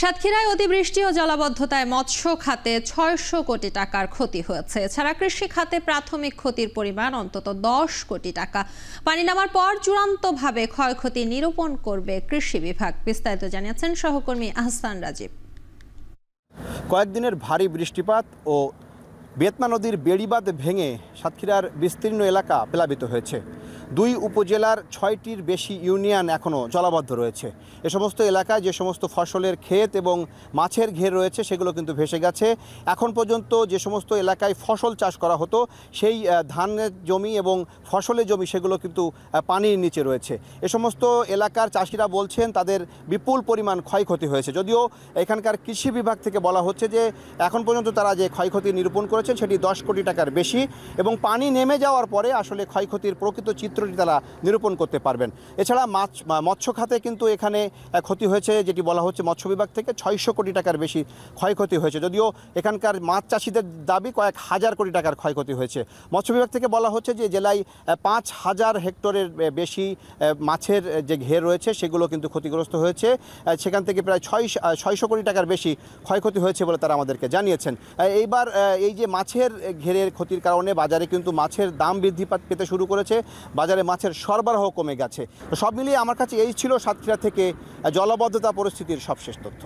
সাতক্ষীরায় অতিবৃষ্টি ও জলাবদ্ধতায় মৎস্য খাতে ৬০০ কোটি টাকার ক্ষতি হয়েছে। এছাড়া কৃষি খাতে প্রাথমিক ক্ষতির পরিমাণ অন্তত ১০ কোটি টাকা। পানি নামার পর চূড়ান্তভাবে ক্ষয়ক্ষতি নিরূপণ করবে কৃষি বিভাগ। বিস্তারিত জানিয়েছেন সহকর্মী আহসান রাজীব। কয়েকদিনের ভারী বৃষ্টিপাত ও বেতনা নদীর বেড়িবাঁধ ভেঙে সাতক্ষীরার বিস্তীর্ণ এলাকা প্লাবিত হয়েছে। ২ উপজেলার ৬টির বেশি ইউনিয়ন এখনও জলাবদ্ধ রয়েছে। এ সমস্ত এলাকায় যে সমস্ত ফসলের ক্ষেত এবং মাছের ঘের রয়েছে সেগুলো কিন্তু ভেসে গেছে। এখন পর্যন্ত যে সমস্ত এলাকায় ফসল চাষ করা হতো সেই ধানের জমি এবং ফসলের জমি সেগুলো কিন্তু পানির নিচে রয়েছে। এ সমস্ত এলাকার চাষিরা বলছেন তাদের বিপুল পরিমাণ ক্ষয়ক্ষতি হয়েছে। যদিও এখানকার কৃষি বিভাগ থেকে বলা হচ্ছে যে এখন পর্যন্ত তারা যে ক্ষয়ক্ষতি নিরূপণ করেছেন সেটি ১০ কোটি টাকার বেশি এবং পানি নেমে যাওয়ার পরে আসলে ক্ষয়ক্ষতির প্রকৃত চিত্রটি তারা নিরূপণ করতে পারবেন। এছাড়া মৎস্য খাতে কিন্তু এখানে ক্ষতি হয়েছে, যেটি বলা হচ্ছে মৎস্য বিভাগ থেকে ৬০০ কোটি টাকার বেশি ক্ষয়ক্ষতি হয়েছে। যদিও এখানকার মাছ চাষিদের দাবি কয়েক হাজার কোটি টাকার ক্ষয়ক্ষতি হয়েছে। মৎস্য বিভাগ থেকে বলা হচ্ছে যে জেলায় ৫,০০০ হেক্টরের বেশি মাছের যে ঘের রয়েছে সেগুলো কিন্তু ক্ষতিগ্রস্ত হয়েছে। সেখান থেকে প্রায় ৬০০ কোটি টাকার বেশি ক্ষয়ক্ষতি হয়েছে বলে তারা আমাদেরকে জানিয়েছেন। এইবার এই যে মাছের ঘেরের ক্ষতির কারণে বাজারে কিন্তু মাছের দাম বৃদ্ধি পেতে শুরু করেছে, বাজারে মাছের সরবরাহ কমে গেছে। তো সব মিলিয়ে আমার কাছে এই ছিল সাতক্ষীরা থেকে জলাবদ্ধতা পরিস্থিতির সবশেষ তথ্য।